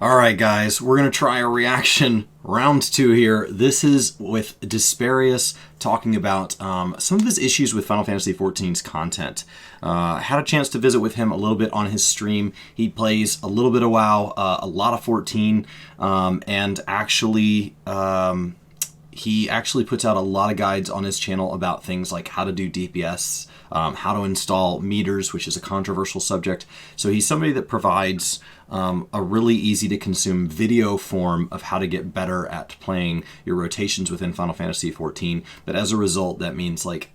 Alright guys, we're going to try a reaction round 2 here. This is with Desparius talking about some of his issues with Final Fantasy XIV's content. Had a chance to visit with him a little bit on his stream. He plays a little bit of WoW, a lot of 14, and actually he actually puts out a lot of guides on his channel about things like how to do DPS, how to install meters, which is a controversial subject. So he's somebody that provides a really easy to consume video form of how to get better at playing your rotations within Final Fantasy XIV. But as a result, that means like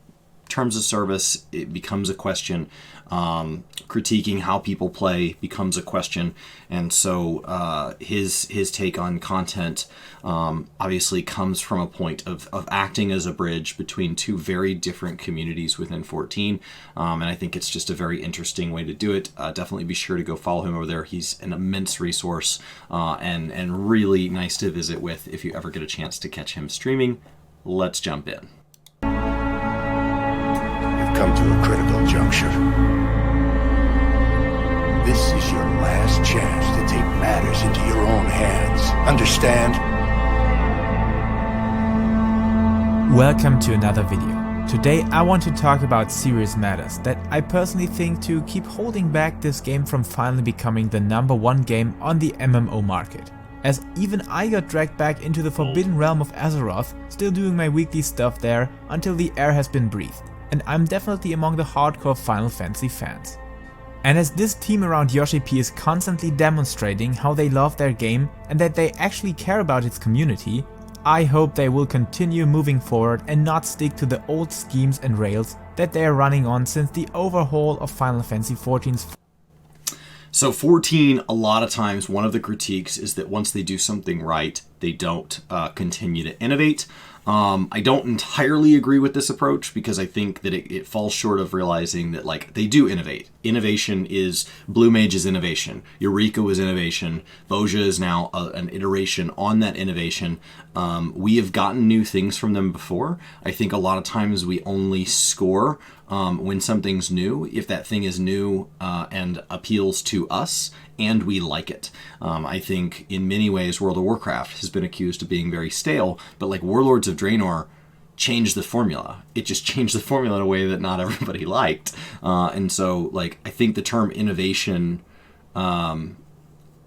terms of service, it becomes a question. Critiquing how people play becomes a question. And so his take on content obviously comes from a point of acting as a bridge between two very different communities within 14. And I think it's just a very interesting way to do it. Definitely be sure to go follow him over there. He's an immense resource and really nice to visit with if you ever get a chance to catch him streaming. Let's jump in. Come to a critical juncture. This is your last chance to take matters into your own hands. Understand? Welcome to another video. Today I want to talk about serious matters that I personally think to keep holding back this game from finally becoming the #1 game on the MMO market. As even I got dragged back into the forbidden realm of Azeroth, still doing my weekly stuff there until the air has been breathed. And I'm definitely among the hardcore Final Fantasy fans. And as this team around Yoshi P is constantly demonstrating how they love their game and that they actually care about its community, I hope they will continue moving forward and not stick to the old schemes and rails that they are running on since the overhaul of Final Fantasy XIV's. So 14, a lot of times, one of the critiques is that once they do something right, they don't continue to innovate. I don't entirely agree with this approach because I think that it falls short of realizing that like they do innovate. Innovation is Blue Mage is innovation. Eureka was innovation. Voja is now an iteration on that innovation. We have gotten new things from them before. I think a lot of times we only score when something's new, if that thing is new and appeals to us and we like it. I think in many ways World of Warcraft has been accused of being very stale, but like Warlords of Draenor changed the formula. It just changed the formula in a way that not everybody liked. And so like I think the term innovation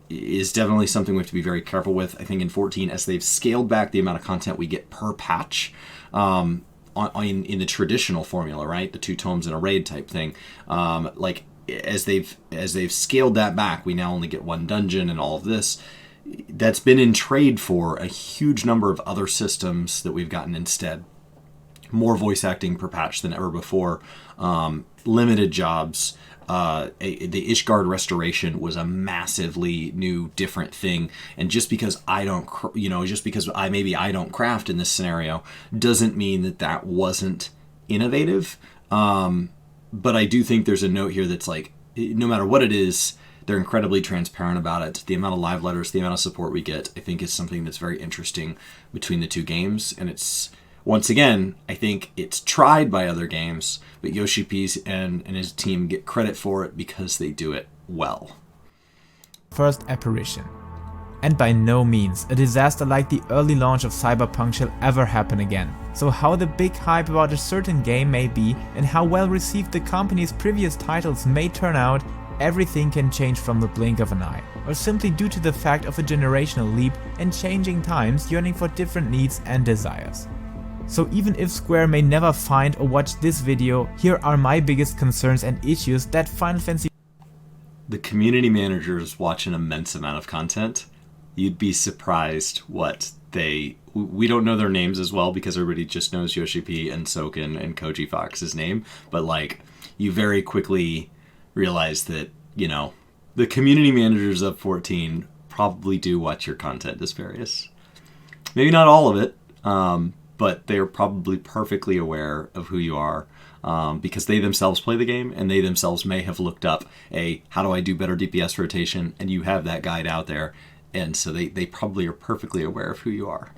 is definitely something we have to be very careful with. I think in 14, as they've scaled back the amount of content we get per patch, in the traditional formula, right, the 2 tomes in a raid type thing, like as they've scaled that back, we now only get 1 dungeon and all of this. That's been in trade for a huge number of other systems that we've gotten instead. More voice acting per patch than ever before. Limited jobs. The Ishgard restoration was a massively new, different thing, and just because I don't, just because I don't craft in this scenario, doesn't mean that that wasn't innovative. But I do think there's a note here that's like, no matter what it is, they're incredibly transparent about it. The amount of live letters, the amount of support we get, I think is something that's very interesting between the 2 games, and it's. Once again, I think it's tried by other games, but Yoshi P and his team get credit for it because they do it well. First apparition. And by no means a disaster like the early launch of Cyberpunk shall ever happen again. So how the big hype about a certain game may be and how well received the company's previous titles may turn out, everything can change from the blink of an eye, or simply due to the fact of a generational leap and changing times yearning for different needs and desires. So even if Square may never find or watch this video, here are my biggest concerns and issues that Final Fantasy. The community managers watch an immense amount of content. You'd be surprised what we don't know their names as well because everybody just knows Yoshi P and Soken and Koji Fox's name, but like you very quickly realize that, the community managers of 14 probably do watch your content, Desparius. Maybe not all of it, but they're probably perfectly aware of who you are because they themselves play the game and they themselves may have looked up how do I do better DPS rotation, and you have that guide out there, and so they probably are perfectly aware of who you are.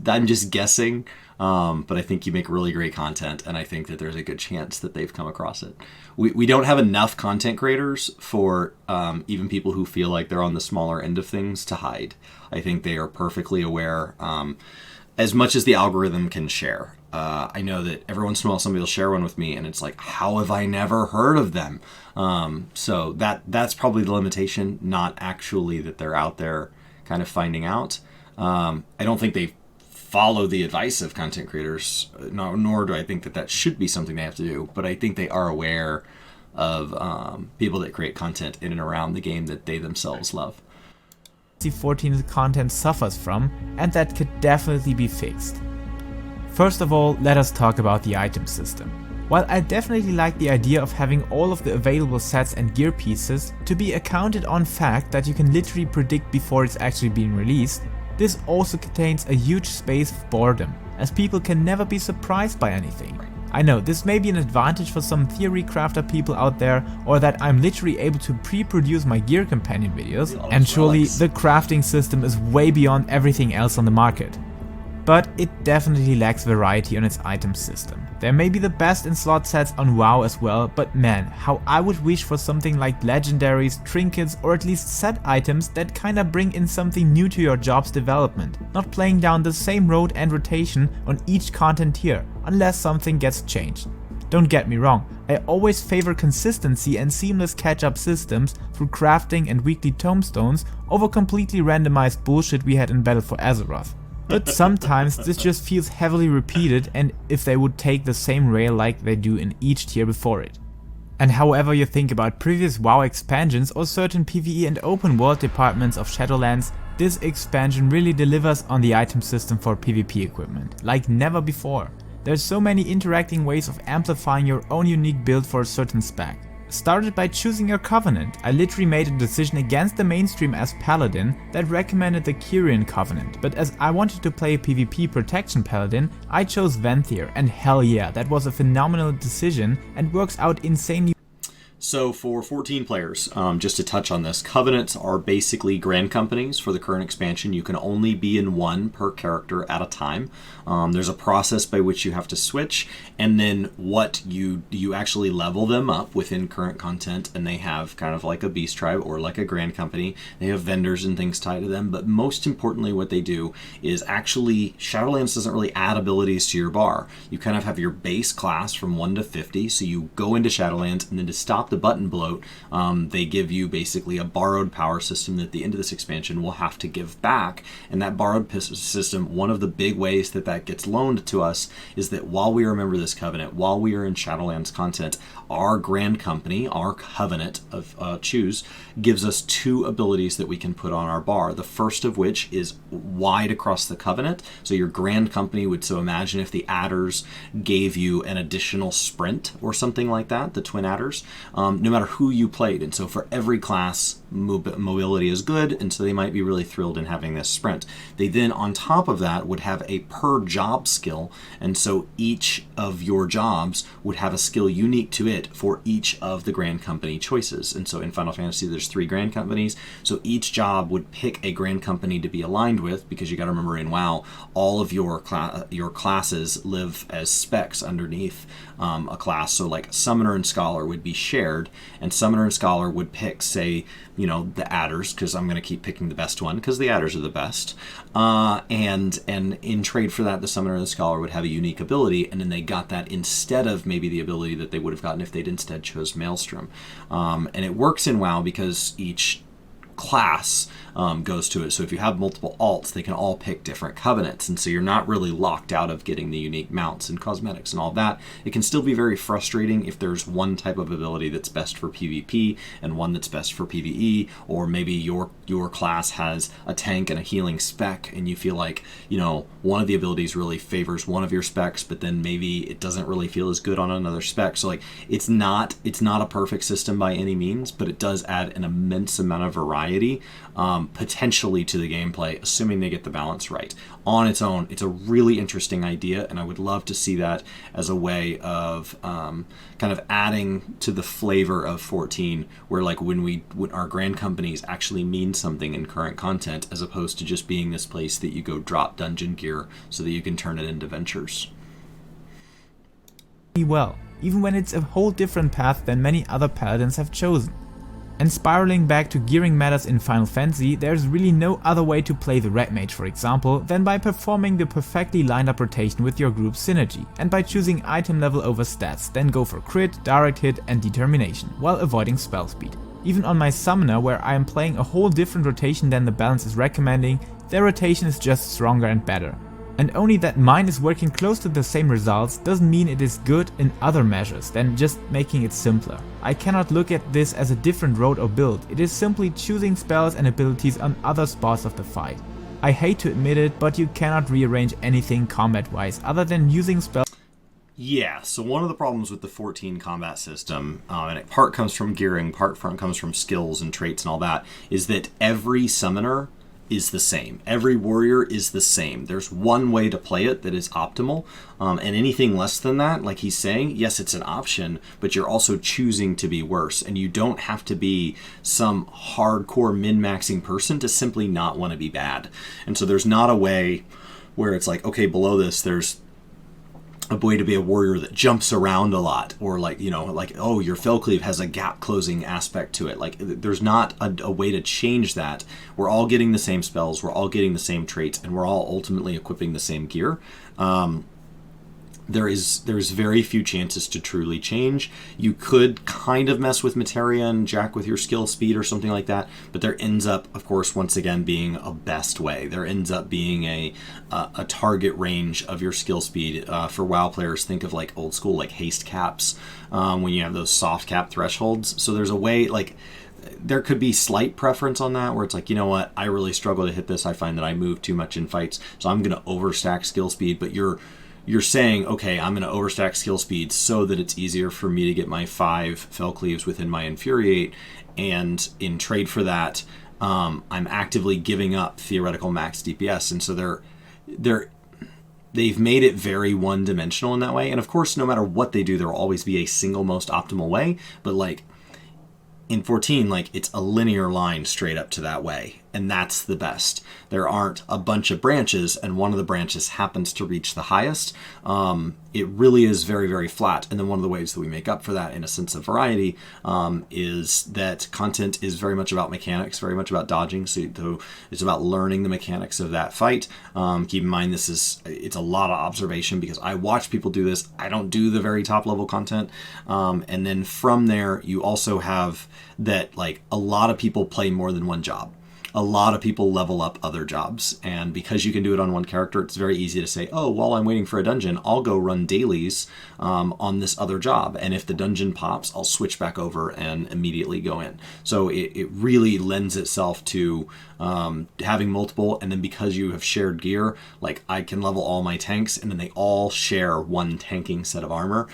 I'm just guessing. But I think you make really great content, and I think that there's a good chance that they've come across it. We don't have enough content creators for even people who feel like they're on the smaller end of things to hide. I think they are perfectly aware, as much as the algorithm can share. I know that every once in a while somebody will share one with me, and it's like, how have I never heard of them? So that's probably the limitation, not actually that they're out there kind of finding out. I don't think they follow the advice of content creators, nor do I think that should be something they have to do, but I think they are aware of people that create content in and around the game that they themselves love. 14's content suffers from, and that could definitely be fixed. First of all, let us talk about the item system. While I definitely like the idea of having all of the available sets and gear pieces to be accounted on fact that you can literally predict before it's actually being released, this also contains a huge space of boredom, as people can never be surprised by anything. I know this may be an advantage for some theory crafter people out there, or that I'm literally able to pre-produce my gear companion videos, and surely the crafting system is way beyond everything else on the market. But it definitely lacks variety on its item system. They may be the best in slot sets on WoW as well, but man, how I would wish for something like legendaries, trinkets, or at least set items that kinda bring in something new to your job's development, not playing down the same road and rotation on each content tier, unless something gets changed. Don't get me wrong, I always favor consistency and seamless catch-up systems through crafting and weekly tomestones over completely randomized bullshit we had in Battle for Azeroth. But sometimes this just feels heavily repeated, and if they would take the same rail like they do in each tier before it. And however you think about previous WoW expansions or certain PvE and open world departments of Shadowlands, this expansion really delivers on the item system for PvP equipment, like never before. There's so many interacting ways of amplifying your own unique build for a certain spec. Started by choosing your Covenant, I literally made a decision against the mainstream as Paladin that recommended the Kyrian Covenant, but as I wanted to play a PvP protection Paladin, I chose Venthyr, and hell yeah, that was a phenomenal decision and works out insanely. So for 14 players, just to touch on this, Covenants are basically grand companies for the current expansion. You can only be in one per character at a time. There's a process by which you have to switch, and then you actually level them up within current content, and they have kind of like a beast tribe or like a grand company. They have vendors and things tied to them, but most importantly what they do is actually, Shadowlands doesn't really add abilities to your bar. You kind of have your base class from 1 to 50, so you go into Shadowlands, and then to stop the button bloat, they give you basically a borrowed power system that at the end of this expansion will have to give back. And that borrowed system, one of the big ways that gets loaned to us is that while we remember this Covenant, while we are in Shadowlands content, our grand company, our Covenant of Choose, gives us 2 abilities that we can put on our bar. The first of which is wide across the Covenant. So your grand company would, so imagine if the adders gave you an additional sprint or something like that, the twin adders, no matter who you played. And so for every class, mobility is good, and so they might be really thrilled in having this sprint. They then, on top of that, would have a per job skill, and so each of your jobs would have a skill unique to it for each of the grand company choices. And so in Final Fantasy there's 3 grand companies, so each job would pick a grand company to be aligned with, because you got to remember in WoW all of your classes live as specs underneath a class. So like Summoner and Scholar would be shared, and Summoner and Scholar would pick, say, you know, the adders, because I'm going to keep picking the best one because the adders are the best, and in trade for that the Summoner and the Scholar would have a unique ability, and then they got that instead of maybe the ability that they would have gotten if they'd instead chose Maelstrom. And it works in WoW because each class goes to it. So if you have multiple alts, they can all pick different covenants, and so you're not really locked out of getting the unique mounts and cosmetics and all that. It can still be very frustrating if there's one type of ability that's best for PvP and one that's best for PvE, or maybe your class has a tank and a healing spec, and you feel like, you know, one of the abilities really favors one of your specs, but then maybe it doesn't really feel as good on another spec. So like it's not a perfect system by any means, but it does add an immense amount of variety variety, potentially, to the gameplay, assuming they get the balance right. On its own, it's a really interesting idea, and I would love to see that as a way of kind of adding to the flavor of 14, where like when our grand companies actually mean something in current content, as opposed to just being this place that you go drop dungeon gear so that you can turn it into ventures. Well, even when it's a whole different path than many other paladins have chosen. And spiraling back to gearing matters in Final Fantasy, there's really no other way to play the Red Mage, for example, than by performing the perfectly lined up rotation with your group's synergy, and by choosing item level over stats, then go for crit, direct hit and determination, while avoiding spell speed. Even on my summoner, where I am playing a whole different rotation than the balance is recommending, their rotation is just stronger and better. And only that mine is working close to the same results doesn't mean it is good in other measures than just making it simpler. I cannot look at this as a different road or build, it is simply choosing spells and abilities on other spots of the fight. I hate to admit it, but you cannot rearrange anything combat-wise other than using spells. Yeah, so one of the problems with the 14 combat system, and it part comes from gearing, part comes from skills and traits and all that, is that every summoner is the same. Every warrior is the same. There's one way to play it that is optimal, and anything less than that, like he's saying, yes, it's an option, but you're also choosing to be worse, and you don't have to be some hardcore min-maxing person to simply not want to be bad. And so there's not a way where it's like, okay, below this, there's a way to be a warrior that jumps around a lot, or like, you know, like, oh, your Felcleave has a gap closing aspect to it. Like, there's not a way to change that. We're all getting the same spells, we're all getting the same traits, and we're all ultimately equipping the same gear. There's very few chances to truly change. You could kind of mess with materia and jack with your skill speed or something like that, but there ends up, of course, once again, being a best way. There ends up being a target range of your skill speed. For WoW players, think of like old school like haste caps, when you have those soft cap thresholds. So there's a way, like, there could be slight preference on that where it's like, you know what, I really struggle to hit this. I find that I move too much in fights, so I'm going to overstack skill speed. But you're saying, okay, I'm going to overstack skill speed so that it's easier for me to get my 5 Felcleaves within my Infuriate, and in trade for that, I'm actively giving up theoretical max DPS. And so they've made it very one-dimensional in that way. And of course, no matter what they do, there will always be a single most optimal way. But like in 14, like, it's a linear line straight up to that way, and that's the best. There aren't a bunch of branches, and one of the branches happens to reach the highest. It really is very, very flat. And then one of the ways that we make up for that in a sense of variety is that content is very much about mechanics, very much about dodging. So it's about learning the mechanics of that fight. Keep in mind, it's a lot of observation, because I watch people do this. I don't do the very top level content. And then from there, you also have that, like, a lot of people play more than one job. A lot of people level up other jobs, and because you can do it on one character, it's very easy to say, oh, while I'm waiting for a dungeon, I'll go run dailies on this other job, and if the dungeon pops, I'll switch back over and immediately go in. So it really lends itself to having multiple, and then because you have shared gear, like, I can level all my tanks, and then they all share one tanking set of armor.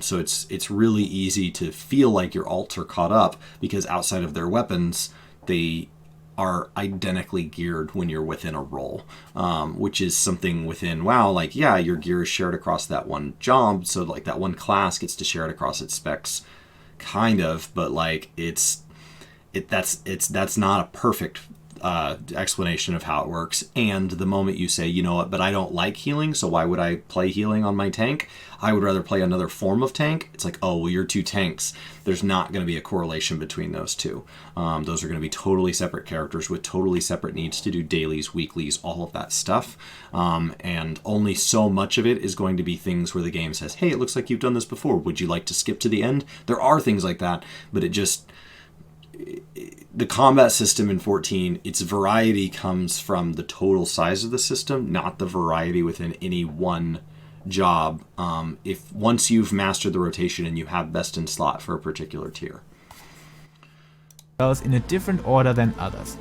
So it's really easy to feel like your alts are caught up, because outside of their weapons, they are identically geared when you're within a role, which is something within WoW, like, yeah, your gear is shared across that one job, so like that one class gets to share it across its specs, kind of, but like that's not a perfect explanation of how it works. And the moment you say, you know what, but I don't like healing, so why would I play healing on my tank? I would rather play another form of tank. It's like, oh, well, you're 2 tanks. There's not going to be a correlation between those two. Those are going to be totally separate characters with totally separate needs to do dailies, weeklies, all of that stuff. And only so much of it is going to be things where the game says, hey, it looks like you've done this before. Would you like to skip to the end? There are things like that, but the combat system in 14, its variety comes from the total size of the system, not the variety within any one job. If once you've mastered the rotation and you have best in slot for a particular tier. In a different order than others.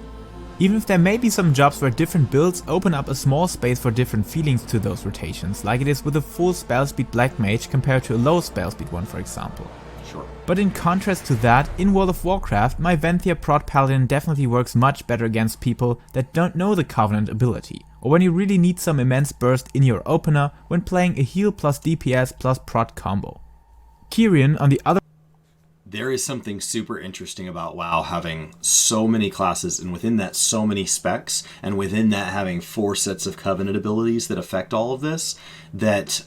Even if there may be some jobs where different builds open up a small space for different feelings to those rotations, like it is with a full spell speed Black Mage compared to a low spell speed one, for example. Sure. But in contrast to that, in World of Warcraft, my Venthia prot paladin definitely works much better against people that don't know the Covenant ability, or when you really need some immense burst in your opener when playing a heal plus DPS plus prot combo. Kyrian, on the other There is something super interesting about WoW having so many classes, and within that so many specs, and within that having 4 sets of Covenant abilities that affect all of this, that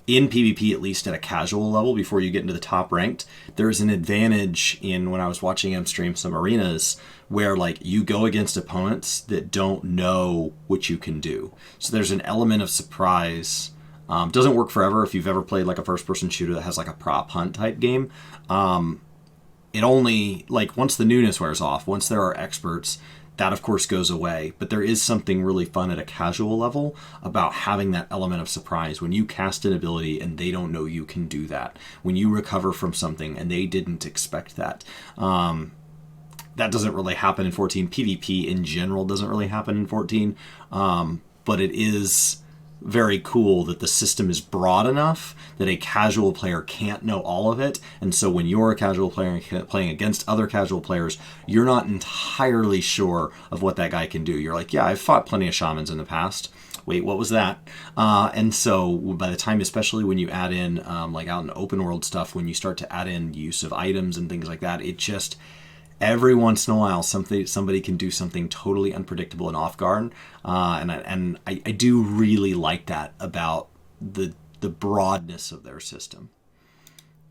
in PvP, at least at a casual level, before you get into the top ranked, there's an advantage in, when I was watching him stream some arenas, where like you go against opponents that don't know what you can do. So there's an element of surprise. Doesn't work forever. If you've ever played like a first-person shooter that has like a prop hunt type game, it only, like, once the newness wears off, once there are experts, that of course goes away. But there is something really fun at a casual level about having that element of surprise. When you cast an ability and they don't know you can do that. When you recover from something and they didn't expect that. That doesn't really happen in 14. PvP in general doesn't really happen in 14. But it is very cool that the system is broad enough that a casual player can't know all of it, and so when you're a casual player playing against other casual players, you're not entirely sure of what that guy can do. You're like, yeah, I've fought plenty of shamans in the past. Wait, what was that? And so by the time, especially when you add in, like out in open world stuff, when you start to add in use of items and things like that, it just, every once in a while, somebody can do something totally unpredictable and off guard, and I do really like that about the broadness of their system.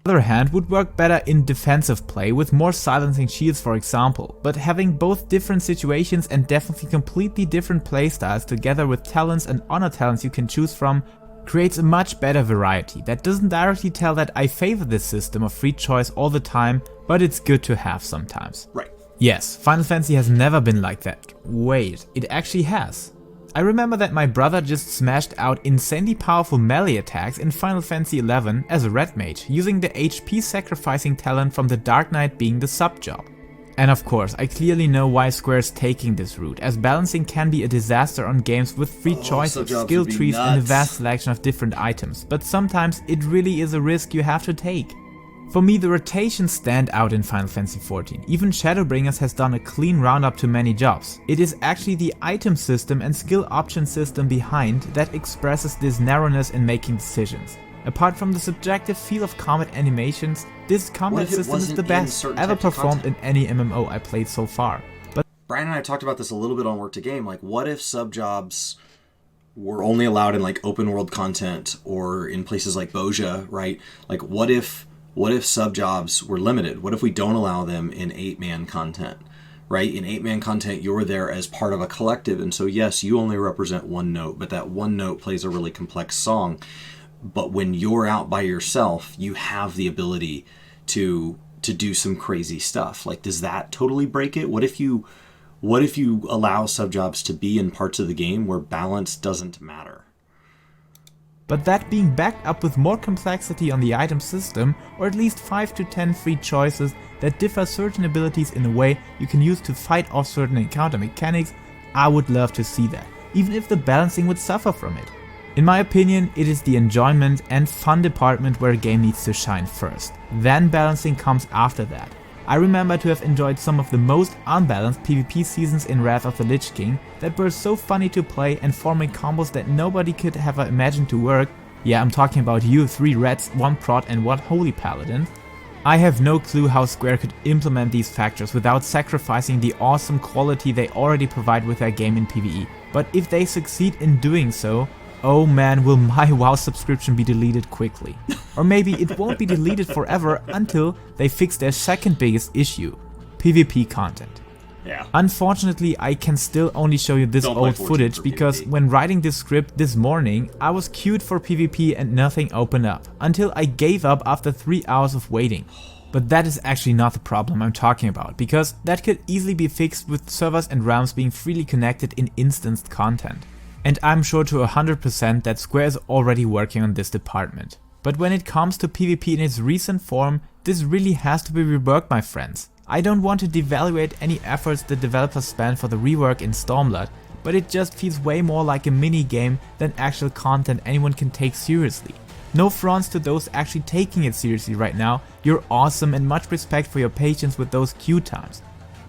On the other hand, would work better in defensive play with more silencing shields, for example, but having both different situations and definitely completely different playstyles together with talents and honor talents you can choose from creates a much better variety that doesn't directly tell that I favor this system of free choice all the time, but it's good to have sometimes. Right. Yes, Final Fantasy has never been like that. Wait, it actually has. I remember that my brother just smashed out insanely powerful melee attacks in Final Fantasy XI as a red mage, using the HP sacrificing talent from the Dark Knight being the sub job. And of course, I clearly know why Square is taking this route, as balancing can be a disaster on games with free choice of skill trees and a vast selection of different items, but sometimes it really is a risk you have to take. For me, the rotations stand out in Final Fantasy XIV. Even Shadowbringers has done a clean roundup to many jobs. It is actually the item system and skill option system behind that expresses this narrowness in making decisions. Apart from the subjective feel of combat animations, this combat system is the best ever performed in any MMO I played so far. But Brian and I talked about this a little bit on Work to Game. Like, what if sub-jobs were only allowed in like open world content or in places like Boja, right? Like, what if sub-jobs were limited? What if we don't allow them in 8-man content, right? In 8-man content, you're there as part of a collective, and so yes, you only represent one note, but that one note plays a really complex song. But when you're out by yourself, you have the ability to do some crazy stuff. Like, does that totally break it? What if you allow sub-jobs to be in parts of the game where balance doesn't matter? But that being backed up with more complexity on the item system, or at least 5 to 10 free choices that differ certain abilities in a way you can use to fight off certain encounter mechanics, I would love to see that, even if the balancing would suffer from it. In my opinion, it is the enjoyment and fun department where a game needs to shine first. Then balancing comes after that. I remember to have enjoyed some of the most unbalanced PvP seasons in Wrath of the Lich King that were so funny to play and forming combos that nobody could have imagined to work. Yeah, I'm talking about you, 3 reds, 1 prot and 1 holy paladin. I have no clue how Square could implement these factors without sacrificing the awesome quality they already provide with their game in PvE. But if they succeed in doing so, oh man, will my WoW subscription be deleted quickly. Or maybe it won't be deleted forever until they fix their second biggest issue, PvP content. Yeah. Unfortunately, I can still only show you this old footage because when writing this script this morning, I was queued for PvP and nothing opened up, until I gave up after 3 hours of waiting. But that is actually not the problem I'm talking about, because that could easily be fixed with servers and realms being freely connected in instanced content. And I'm sure to 100% that Square is already working on this department. But when it comes to PvP in its recent form, this really has to be reworked, my friends. I don't want to devaluate any efforts the developers spent for the rework in Stormblood, but it just feels way more like a mini game than actual content anyone can take seriously. No fronts to those actually taking it seriously right now, you're awesome and much respect for your patience with those queue times.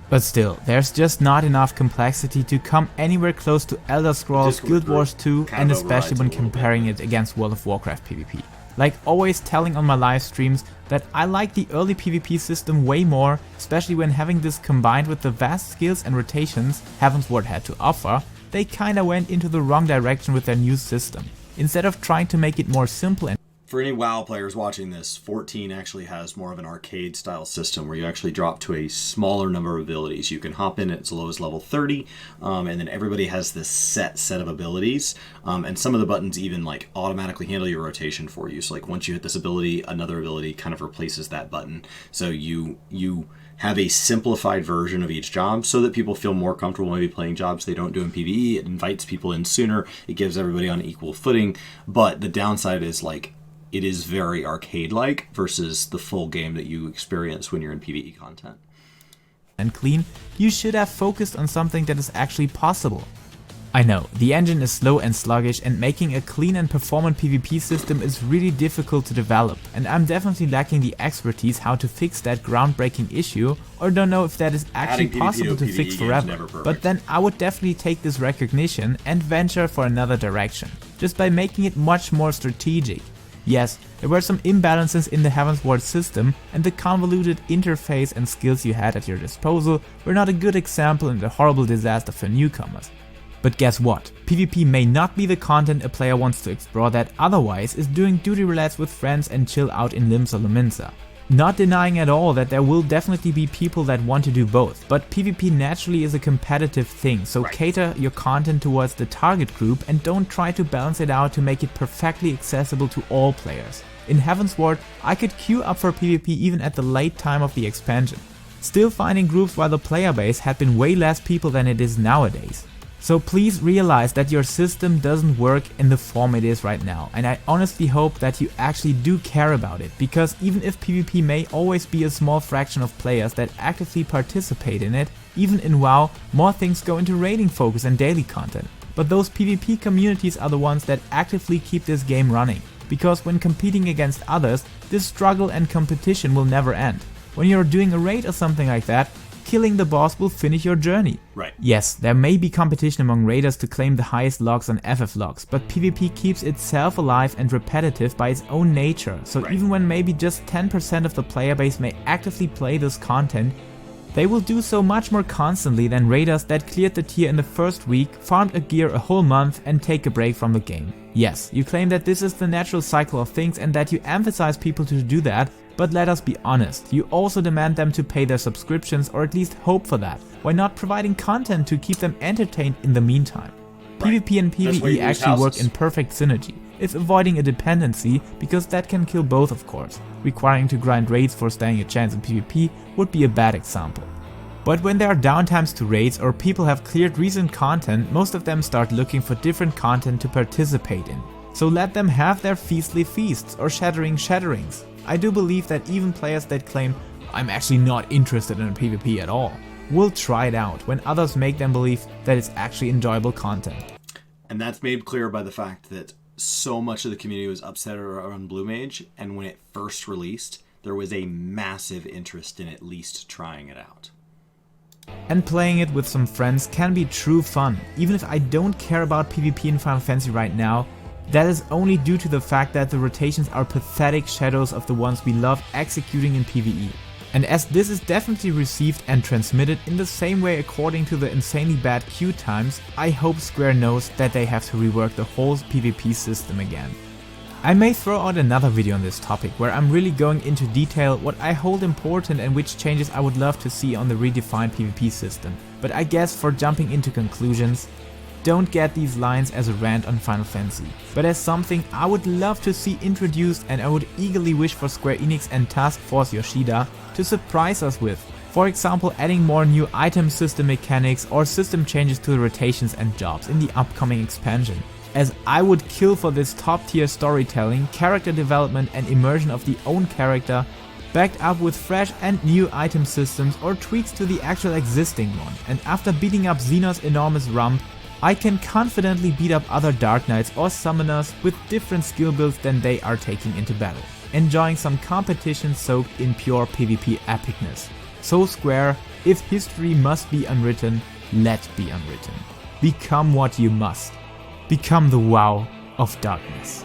But still, there's just not enough complexity to come anywhere close to Elder Scrolls, Guild Wars 2, and especially when comparing it against World of Warcraft PvP. Like always telling on my live streams that I like the early PvP system way more, especially when having this combined with the vast skills and rotations Heavensward had to offer, they kinda went into the wrong direction with their new system. Instead of trying to make it more simple and for any WoW players watching this, 14 actually has more of an arcade style system where you actually drop to a smaller number of abilities. You can hop in at as low as level 30, and then everybody has this set of abilities, and some of the buttons even like automatically handle your rotation for you. So like once you hit this ability, another ability kind of replaces that button. So you have a simplified version of each job so that people feel more comfortable maybe playing jobs they don't do in PvE. It invites people in sooner. It gives everybody on equal footing. But the downside is like it is very arcade-like versus the full game that you experience when you're in PvE content. And clean, you should have focused on something that is actually possible. I know, the engine is slow and sluggish, and making a clean and performant PvP system is really difficult to develop, and I'm definitely lacking the expertise how to fix that groundbreaking issue, or don't know if that is actually possible to fix forever. But then I would definitely take this recognition and venture for another direction, just by making it much more strategic. Yes, there were some imbalances in the Heavensward system, and the convoluted interface and skills you had at your disposal were not a good example and a horrible disaster for newcomers. But guess what? PvP may not be the content a player wants to explore that otherwise is doing duty relays with friends and chill out in Lims or Luminsa. Not denying at all that there will definitely be people that want to do both, but PvP naturally is a competitive thing, so cater your content towards the target group and don't try to balance it out to make it perfectly accessible to all players. In Heavensward, I could queue up for PvP even at the late time of the expansion, still finding groups while the player base had been way less people than it is nowadays. So please realize that your system doesn't work in the form it is right now, and I honestly hope that you actually do care about it, because even if PvP may always be a small fraction of players that actively participate in it, even in WoW, more things go into raiding focus and daily content. But those PvP communities are the ones that actively keep this game running, because when competing against others, this struggle and competition will never end. When you're doing a raid or something like that, killing the boss will finish your journey. Right. Yes, there may be competition among raiders to claim the highest logs on FF logs, but PvP keeps itself alive and repetitive by its own nature, so even when maybe just 10% of the player base may actively play this content, they will do so much more constantly than raiders that cleared the tier in the first week, farmed a gear a whole month and take a break from the game. Yes, you claim that this is the natural cycle of things and that you emphasize people to do that, but let us be honest, you also demand them to pay their subscriptions or at least hope for that, while not providing content to keep them entertained in the meantime. PvP and PvE actually work in perfect synergy, if avoiding a dependency, because that can kill both of course. Requiring to grind raids for staying a chance in PvP would be a bad example. But when there are downtimes to raids or people have cleared recent content, most of them start looking for different content to participate in. So let them have their feastly feasts or shattering shatterings. I do believe that even players that claim, I'm actually not interested in PvP at all, will try it out when others make them believe that it's actually enjoyable content. And that's made clear by the fact that so much of the community was upset around Blue Mage, and when it first released, there was a massive interest in at least trying it out. And playing it with some friends can be true fun, even if I don't care about PvP in Final Fantasy right now. That is only due to the fact that the rotations are pathetic shadows of the ones we love executing in PvE. And as this is definitely received and transmitted in the same way according to the insanely bad queue times, I hope Square knows that they have to rework the whole PvP system again. I may throw out another video on this topic where I'm really going into detail what I hold important and which changes I would love to see on the redefined PvP system, but I guess for jumping into conclusions, don't get these lines as a rant on Final Fantasy, but as something I would love to see introduced, and I would eagerly wish for Square Enix and Task Force Yoshida to surprise us with. For example, adding more new item system mechanics or system changes to the rotations and jobs in the upcoming expansion. As I would kill for this top tier storytelling, character development and immersion of the own character, backed up with fresh and new item systems or tweaks to the actual existing one. And after beating up Xenos' enormous rump, I can confidently beat up other Dark Knights or Summoners with different skill builds than they are taking into battle, enjoying some competition soaked in pure PvP epicness. So Square, if history must be unwritten, let be unwritten. Become what you must. Become the WoW of darkness.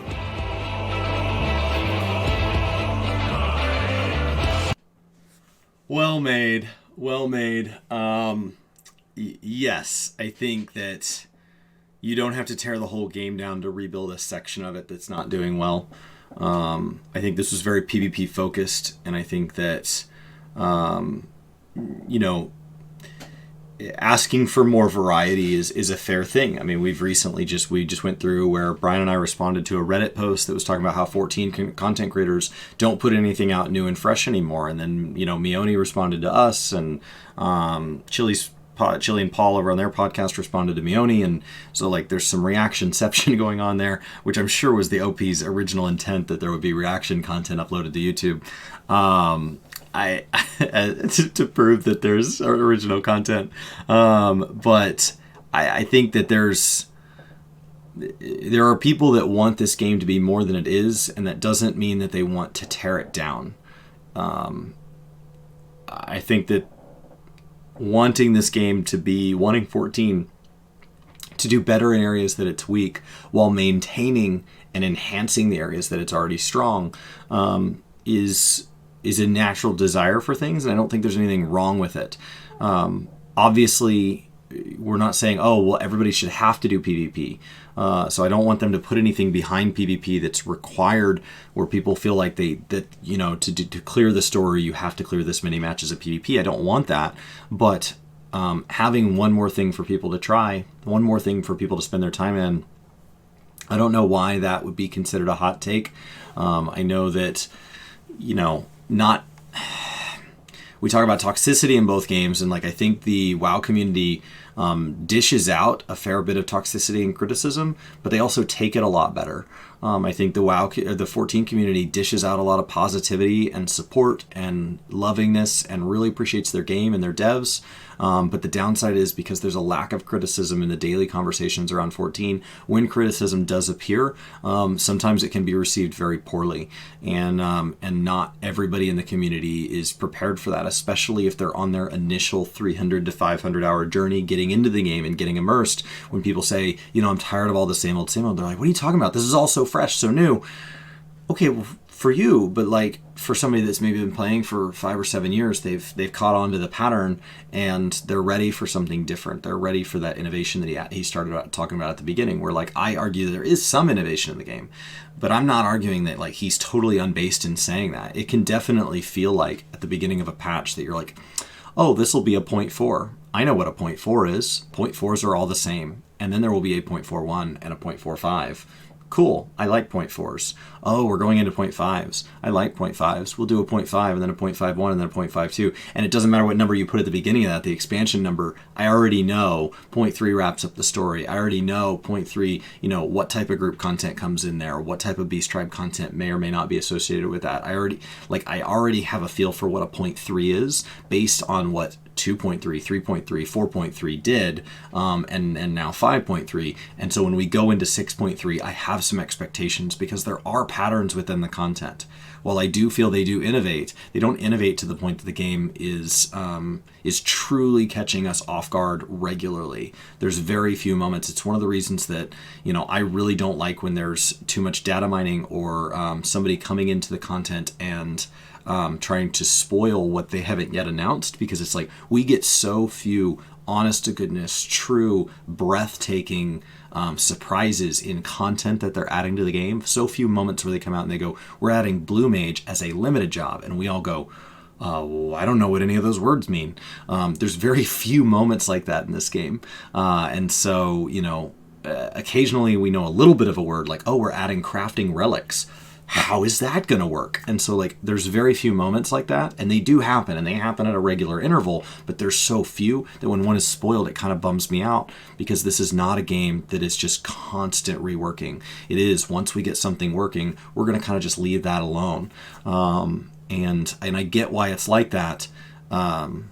Well made. Well made. Yes, I think that you don't have to tear the whole game down to rebuild a section of it that's not doing well. I think this was very PvP focused, and I think that, asking for more variety is a fair thing. I mean, we just went through where Brian and I responded to a Reddit post that was talking about how 14 content creators don't put anything out new and fresh anymore. And then, Mione responded to us, and Chili and Paul over on their podcast responded to Mione, and so there's some reactionception going on there, which I'm sure was the OP's original intent, that there would be reaction content uploaded to YouTube. To prove that there's original content, but I think that there are people that want this game to be more than it is, and that doesn't mean that they want to tear it down. I think that wanting 14 to do better in areas that it's weak while maintaining and enhancing the areas that it's already strong is a natural desire for things, and I don't think there's anything wrong with it. Obviously, we're not saying, everybody should have to do PvP. So I don't want them to put anything behind PvP that's required, where people feel like to clear the story, you have to clear this many matches of PvP. I don't want that. But having one more thing for people to try, one more thing for people to spend their time in, I don't know why that would be considered a hot take. I know that, we talk about toxicity in both games, and I think the WoW community dishes out a fair bit of toxicity and criticism, but they also take it a lot better. I think the 14 community dishes out a lot of positivity and support and lovingness, and really appreciates their game and their devs. But the downside is, because there's a lack of criticism in the daily conversations around 14, when criticism does appear, sometimes it can be received very poorly, and not everybody in the community is prepared for that, especially if they're on their initial 300 to 500 hour journey getting into the game and getting immersed. When people say, I'm tired of all the same old, they're like, what are you talking about? This is all so fresh, so new. Okay, well, for you, but for somebody that's maybe been playing for 5 or 7 years, they've caught on to the pattern, and they're ready for something different. They're ready for that innovation that he started out talking about at the beginning, where I argue there is some innovation in the game, but I'm not arguing that he's totally unbased in saying that. It can definitely feel like at the beginning of a patch that you're like, oh, this will be a 0.4. I know what a 0.4 is. 0.4s are all the same, and then there will be a 0.41 and a 0.45. Cool, I like 0.4s. Oh, we're going into 0.5s. I like 0.5s. We'll do a 0.5 and then a 0.51 and then a 0.52. And it doesn't matter what number you put at the beginning of that, the expansion number, I already know 0.3 wraps up the story. I already know 0.3, what type of group content comes in there, what type of Beast Tribe content may or may not be associated with that. I already have a feel for what a 0.3 is based on what 2.3, 3.3, 4.3 did, and now 5.3. And so when we go into 6.3, I have some expectations, because there are patterns within the content. While I do feel they do innovate, they don't innovate to the point that the game is truly catching us off guard regularly. There's very few moments. It's one of the reasons that, I really don't like when there's too much data mining, or somebody coming into the content and trying to spoil what they haven't yet announced, because it's we get so few honest to goodness, true, breathtaking surprises in content that they're adding to the game. So few moments where they come out and they go, we're adding Blue Mage as a limited job, and we all go, I don't know what any of those words mean. There's very few moments like that in this game, and so occasionally we know a little bit of a word, we're adding crafting relics. How is that going to work? And so there's very few moments like that, and they do happen, and they happen at a regular interval, but there's so few that when one is spoiled, it kind of bums me out, because this is not a game that is just constant reworking. It is, once we get something working, we're going to kind of just leave that alone. And I get why it's like that. But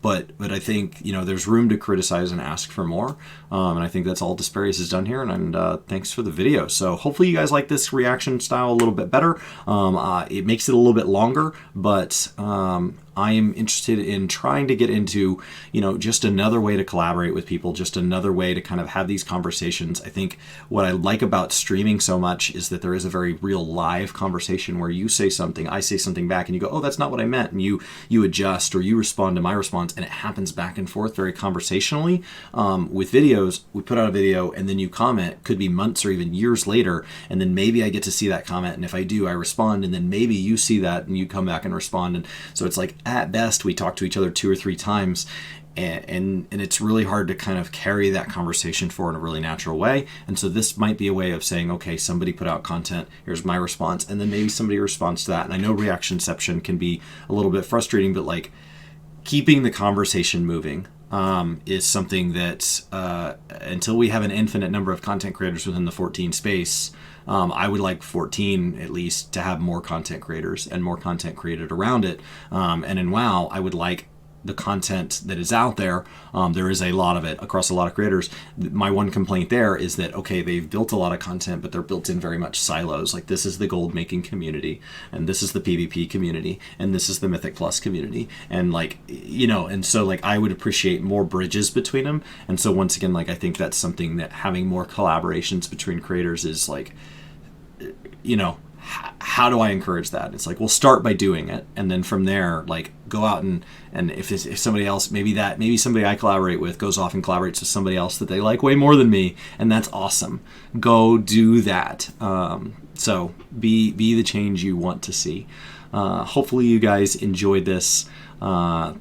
but I think, you know, there's room to criticize and ask for more. And I think that's all Desparious has done here. And thanks for the video. So hopefully you guys like this reaction style a little bit better. It makes it a little bit longer, but I am interested in trying to get into, you know, just another way to collaborate with people, just another way to kind of have these conversations. I think what I like about streaming so much is that there is a very real live conversation where you say something, I say something back, and you go, oh, that's not what I meant, and you adjust or you respond to my response, and it happens back and forth very conversationally. With videos, we put out a video and then you comment, could be months or even years later, and then maybe I get to see that comment, and if I do, I respond, and then maybe you see that and you come back and respond. And so it's like, at best, we talk to each other 2 or 3 times, and it's really hard to kind of carry that conversation forward in a really natural way. And so this might be a way of saying, okay, somebody put out content, here's my response, and then maybe somebody responds to that. And I know reactionception can be a little bit frustrating, but like keeping the conversation moving is something that until we have an infinite number of content creators within the 14 space, I would like 14 at least to have more content creators and more content created around it. And in WoW, I would like the content that is out there. There is a lot of it across a lot of creators. My one complaint there is that, okay, they've built a lot of content, but they're built in very much silos. Like, this is the gold making community, and this is the PvP community, and this is the Mythic Plus community. And like, you know, and so like I would appreciate more bridges between them. And so once again, like, I think that's something that having more collaborations between creators is like, you know, how do I encourage that? It's like, we'll start by doing it, and then from there, like, go out and if somebody else, maybe somebody I collaborate with goes off and collaborates with somebody else that they like way more than me, and that's awesome. Go do that. So be the change you want to see. Hopefully you guys enjoyed this.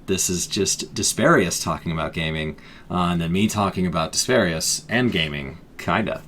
This is just Desparious talking about gaming, and then me talking about Desparious and gaming, kinda.